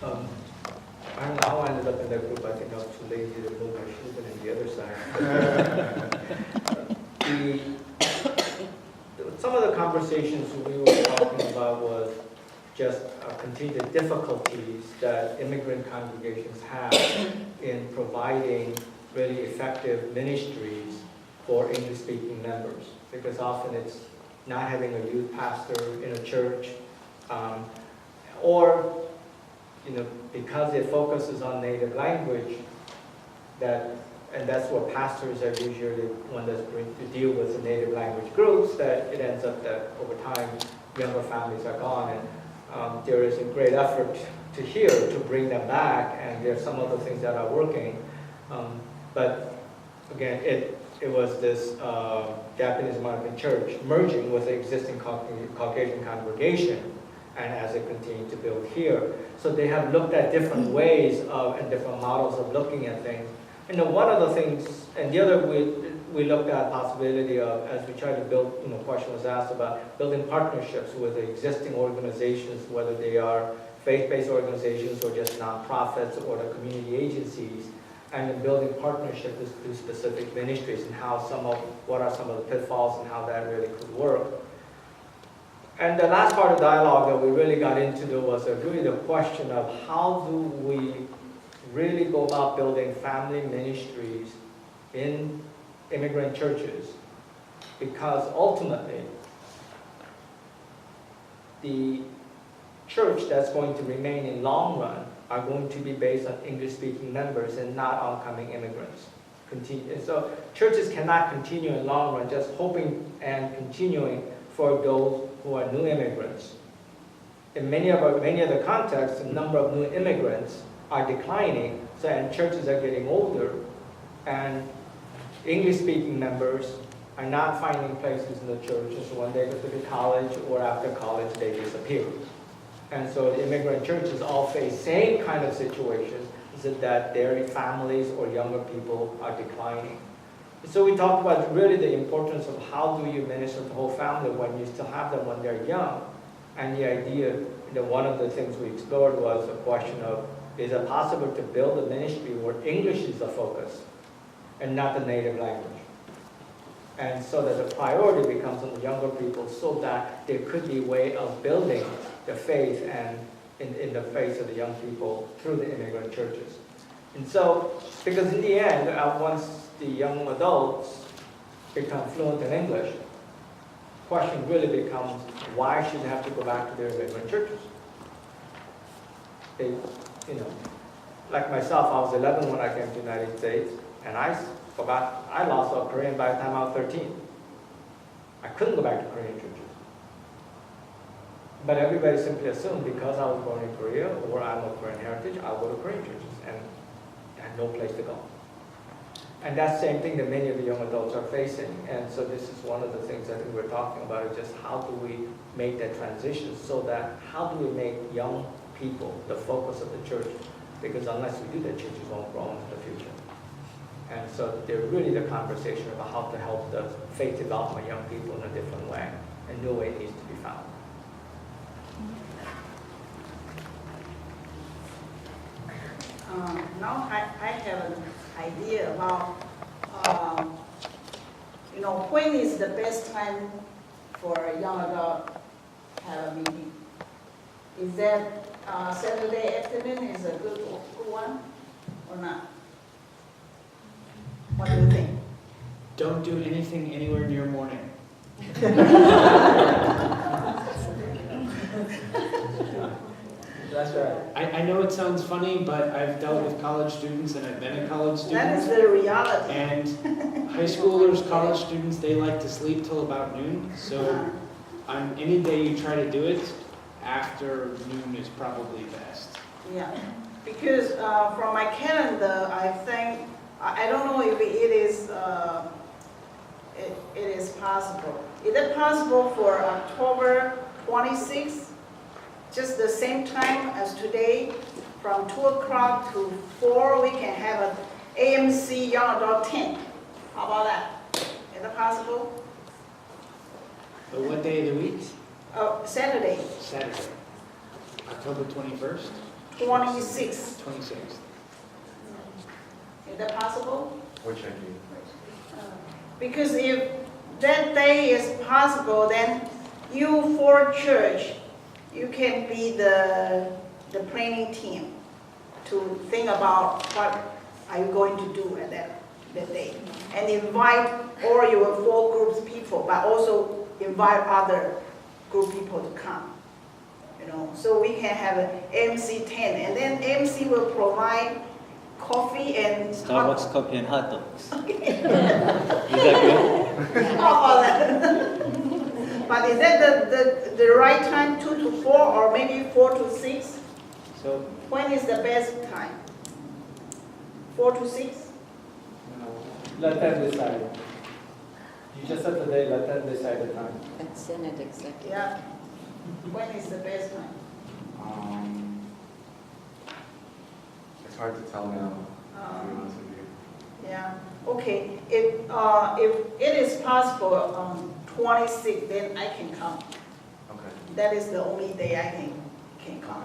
Um, I don't know how I ended up in that group. I think I was too lazy to move my shoes in the other side. Some of the conversations we were talking about was just continued difficulties that immigrant congregations have in providing really effective ministries for English-speaking members, because often it's not having a youth pastor in a church, or because it focuses on native language, and that's what pastors are usually the one that's going to deal with the native language groups, that it ends up that over time younger families are gone, and there is a great effort to bring them back, and there's some other things that are working, but again, it was this Japanese American church merging with the existing Caucasian congregation, and as it continued to build here. So they have looked at different ways and different models of looking at things. One of the things, and the other we looked at possibility of, as we tried to build, question was asked about building partnerships with the existing organizations, whether they are faith-based organizations or just nonprofits or the community agencies, and then building partnerships with through specific ministries, and what are some of the pitfalls and how that really could work. And the last part of the dialogue that we really got into was really the question of how do we really go about building family ministries in immigrant churches, because ultimately the church that's going to remain in long run are going to be based on English-speaking members and not oncoming immigrants. And so churches cannot continue in long run just hoping and continuing for those who are new immigrants. In many of the contexts, the number of new immigrants are declining, and churches are getting older, and English-speaking members are not finding places in the churches. So when they go to college or after college, they disappear. And so the immigrant churches all face same kind of situations, is that their families or younger people are declining. So we talked about really the importance of how do you minister to the whole family when you still have them when they're young. And the idea, one of the things we explored was the question of, is it possible to build a ministry where English is the focus and not the native language? And so that the priority becomes on the younger people, so that there could be a way of building the faith and in the faith of the young people through the immigrant churches. And so, because in the end, once the young adults become fluent in English, the question really becomes, why should they have to go back to their immigrant churches? They, like myself, I was 11 when I came to the United States, and I lost all Korean by the time I was 13. I couldn't go back to Korean churches. But everybody simply assumed because I was born in Korea or I'm of Korean heritage, I'll go to Korean churches, and I had no place to go. And that's the same thing that many of the young adults are facing. And so this is one of the things I think we're talking about, is just how do we make that transition, so that how do we make young people the focus of the church? Because unless we do that, churches won't grow into the future. And so they're really the conversation about how to help the faith development of young people in a different way. A new way needs to be found. Now I have an idea about, when is the best time for a young adult to have a meeting? Is that Saturday afternoon is a good one or not? What do you think? Don't do anything anywhere near morning. That's right. I know it sounds funny, but I've dealt with college students and I've been a college That student. is the reality. And high schoolers, college students, they like to sleep till about noon. So on any day you try to do it, after noon is probably best. Yeah, because from my calendar, I think, I don't know if it is possible. Is it possible for October 26th, just the same time as today, from 2 o'clock to 4, we can have an AMC Young Adult tent? How about that? Is it possible? But what day of the week? Saturday, Saturday. October 21st? 26th. 26th. Is that possible? We're checking. Because if that day is possible, then you for church, you can be the planning team to think about what are you going to do at that day. And invite all your 4 groups people, but also invite other group people to come. You know, so we can have an MC 10, and then MC will provide coffee and Starbucks coffee and hot dogs. Is that good? all that. But is that the right time, 2 to 4, or maybe 4 to 6? So When is the best time? 4 to 6? Let them decide. You just said today, let them decide the time. At Senate Executive. Yeah. When is the best time? It's hard to tell now, to be honest with you. Yeah, okay. If it is possible on 26, then I can come. Okay. That is the only day I can come.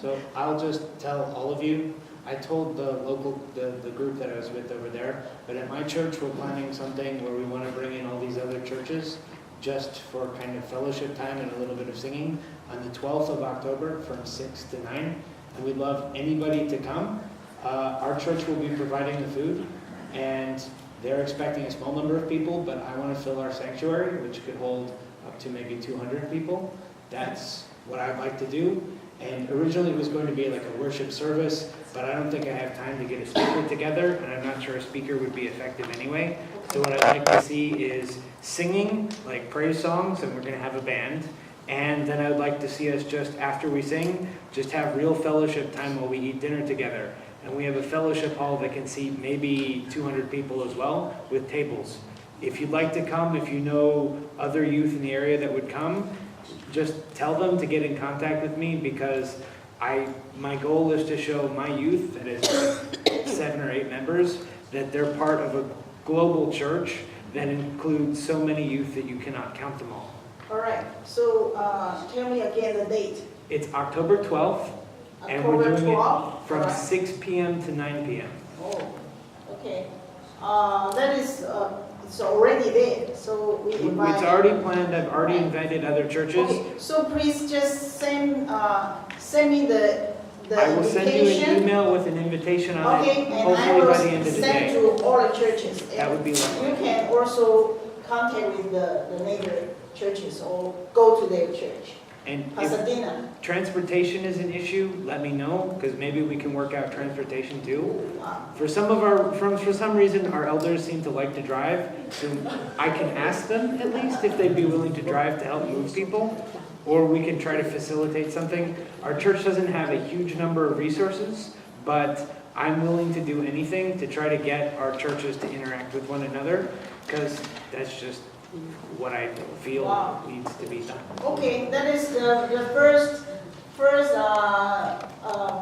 So I'll just tell all of you, I told the group that I was with over there, but at my church, we're planning something where we want to bring in all these other churches just for kind of fellowship time and a little bit of singing on the 12th of October from 6 to 9. And we'd love anybody to come. Our church will be providing the food, and they're expecting a small number of people, but I want to fill our sanctuary, which could hold up to maybe 200 people. That's what I'd like to do. And originally it was going to be like a worship service, but I don't think I have time to get a speaker together, and I'm not sure a speaker would be effective anyway. So what I'd like to see is singing, like praise songs, and we're going to have a band. And then I would like to see us just after we sing, just have real fellowship time while we eat dinner together. And we have a fellowship hall that can seat maybe 200 people as well with tables. If you'd like to come, if you know other youth in the area that would come, just tell them to get in contact with me, because my goal is to show my youth, that is 7 or 8 members, that they're part of a global church that includes so many youth that you cannot count them all. All right, so tell me again the date. It's October 12th, and we're October doing 12th? it from 6 p.m. to 9 p.m. Oh, okay. That is, it's already there, so we invite. It's already planned. I've already invited other churches. Okay, so please just send me the I will send you an invitation. email with an invitation on Okay, it, and I hopefully will by the end of the send day. to all the churches. That would be lovely. You can also contact with the neighbor churches or go to their church. And if Pasadena. transportation is an issue, let me know, because maybe we can work out transportation too. Wow. For some reason, our elders seem to like to drive, so I can ask them at least if they'd be willing to drive to help move people, or we can try to facilitate something. Our church doesn't have a huge number of resources, but I'm willing to do anything to try to get our churches to interact with one another, because that's just what I feel Wow. needs to be done. Okay, that is the first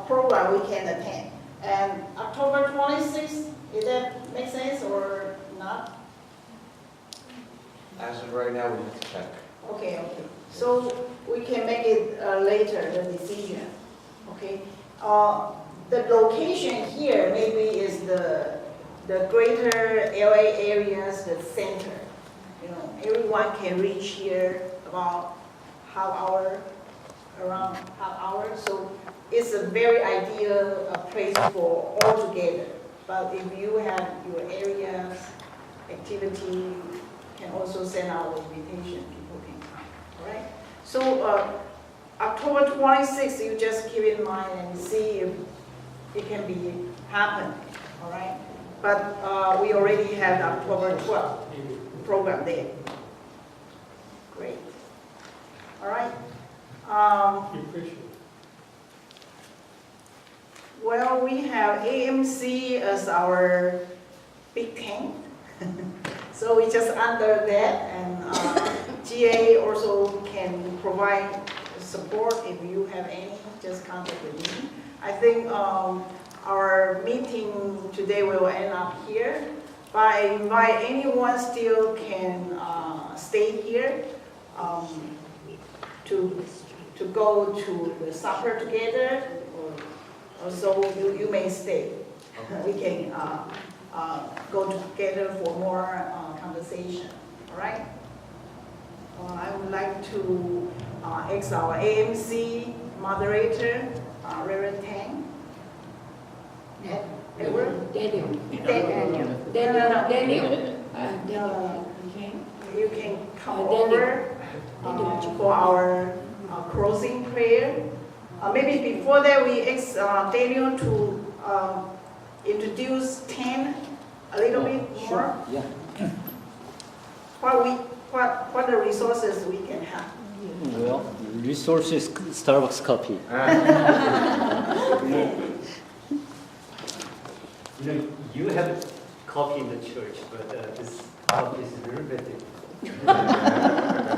program we can attend. And October 26th, did that make sense or not? As of right now, we need to check. Okay. So we can make it later, the decision, okay? The location here maybe is the greater LA areas, the center. You know, everyone can reach here about around half hour. So it's a very ideal place for all together. But if you have your areas, activity, you can also send out invitation, people can come, all right? So October 26th, you just keep in mind and see if it can be happen, all right? But we already have October 12th program there. Great. All right. Well, we have AMC as our big tank. So we just under that, and GA also can provide support if you have any, just contact with me. I think our meeting today will end up here, but I invite anyone still can stay here to to go to the supper together, or so you may stay. We can go together for more conversation, all right? I would like to ask our AMC moderator, Reverend Tang. Edward? Daniel. Daniel. Daniel. You can come Daniel. over for our closing prayer. Maybe before that, we ask Daniel to introduce 10 a little bit more. Yeah. What the resources we can have. Well, resources, Starbucks coffee. You know, you have coffee in the church, but this coffee is a little bit different.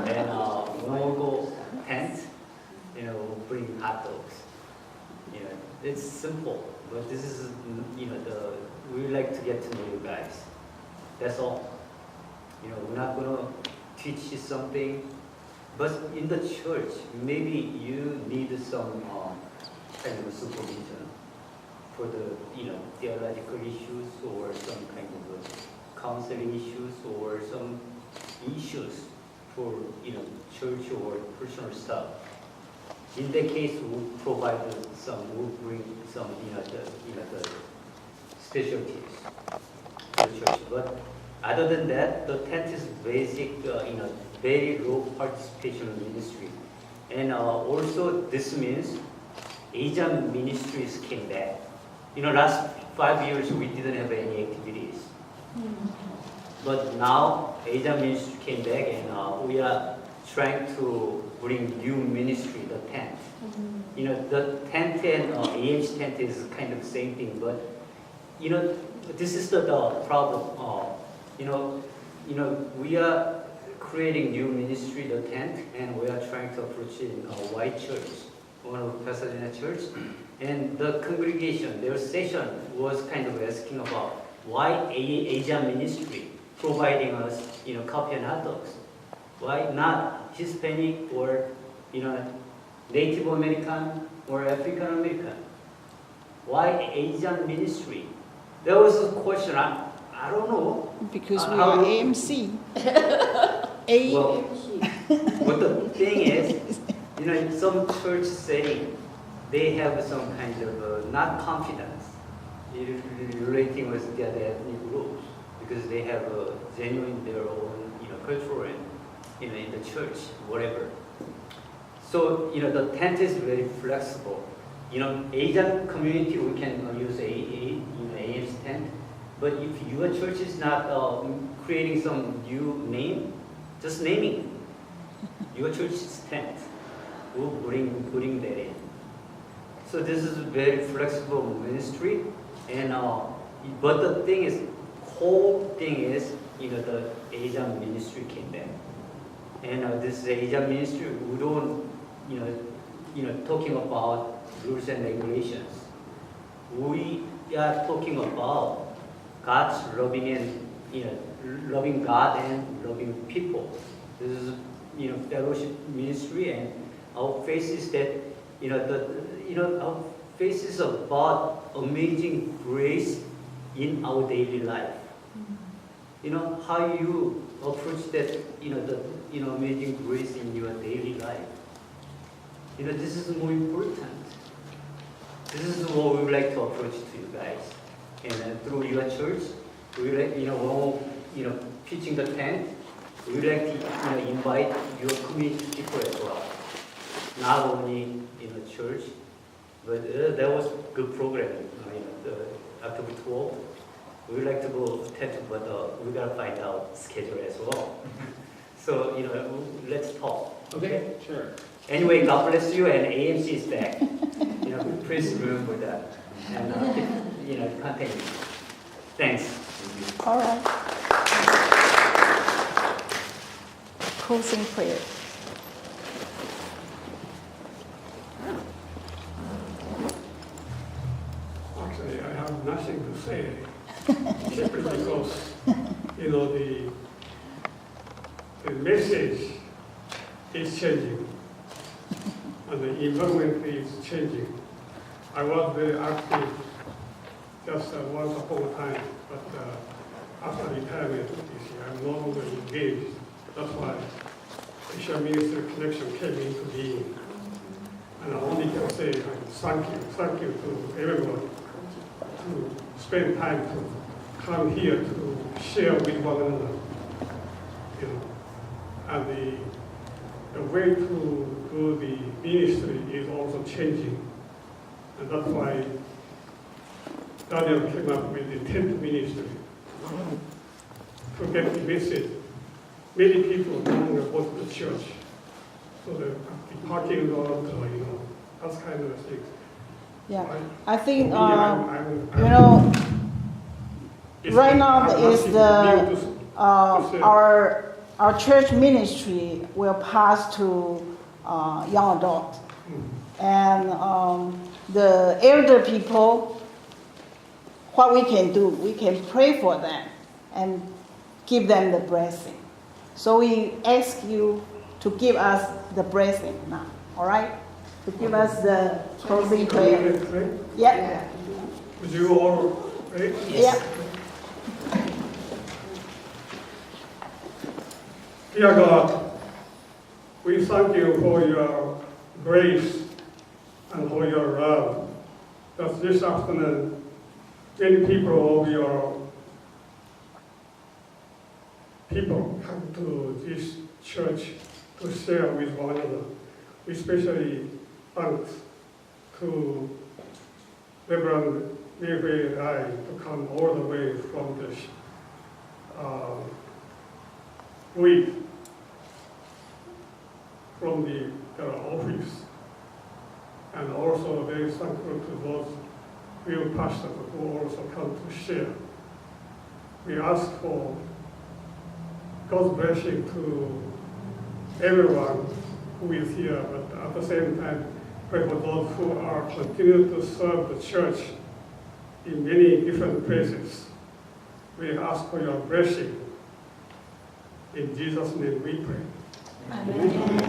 And when we go tent, you know, we'll bring hot dogs. You know, it's simple, but this is, you know, we like to get to know you guys. That's all. You know, we're not gonna teach you something, but in the church, maybe you need some kind of supervision for the, you know, theological issues or some kind of counseling issues or some issues for, you know, church or personal stuff. In that case, we'll provide we'll bring some, the specialties to the church. But other than that, the tent is basic, very low participation ministry. And also this means Asian ministries came back. You know, last 5 years we didn't have any activities. But now Asian ministry came back and we are trying to bring new ministry, the tent. You know, the tent and AMC tent is kind of the same thing, but you know, this is the problem. You know, we are creating new ministry, the tent, and we are trying to approach it in a white church, one of Pasadena church. And the congregation, their session was kind of asking about why Asian ministry providing us, you know, coffee and hot dogs. Why not Hispanic or, you know, Native American or African American? Why Asian ministry? There was a question, I don't know. Because we How- are AMC. Well, but the thing is, you know, in some church setting, they have some kind of not confidence relating with the other ethnic groups because they have genuine their own, you know, culture and, you know, in the church, whatever. So, you know, the tent is very flexible. You know, Asian community, we can use AM's tent. But if your church is not creating some new name, just naming your church's tent, we'll bring that in. So this is a very flexible ministry, and but the thing is, whole thing is, you know, the Asian ministry came back, and this Asian ministry, we don't, you know, talking about rules and regulations. We are talking about God's loving and, you know, loving God and loving people. This is, you know, fellowship ministry, and our faith is that, you know, our faith is about amazing grace in our daily life. You know, how you approach that, you know, amazing grace in your daily life. You know, this is more important. This is what we would like to approach to you guys. And through your church, we like, you know, when, you know, pitching the tent, we would like to, you know, invite your community people as well. Not only in the church, but that was good program. You know, October 12th, we would like to go tent, but we gotta find out schedule as well. So, you know, let's talk. Okay, sure. Anyway, God bless you, and AMC is back. You know, please remember that. And, you know, continue. Thanks. All right. Closing prayer. Actually, I have nothing to say, simply because, you know, the message is changing. And and the environment is changing. I was very active just once upon a time, but after retirement this year, I'm no longer engaged. That's why Asian Ministry Connection came into being. And I only can say thank you to everyone to spend time to come here to share with one another. You know, and the way to do the ministry is also changing. And that's why Daniel came up with the tent ministry to get the message. Many people don't know about the church. So the parking lot, you know, that kind of things. Yeah, Right? I think, Me, I'm- you know, it's right like now I'm is asking the, you to our church ministry will pass to young adult. And the elder people, what we can do, we can pray for them and give them the blessing. So we ask you to give us the blessing now, all right? To give us the closing prayer. Pray? Yeah, Would you all pray? yeah. Dear God, we thank you for your grace and for your love. That this afternoon, many people of your people come to this church to share with one another. We especially thanks to Reverend Mary Rai to come all the way from the week from the office, and also very thankful to those real pastors who also come to share. We ask for God's blessing to everyone who is here, but at the same time, pray for those who are continuing to serve the church in many different places. We ask for your blessing. In Jesus' name we pray. Amen.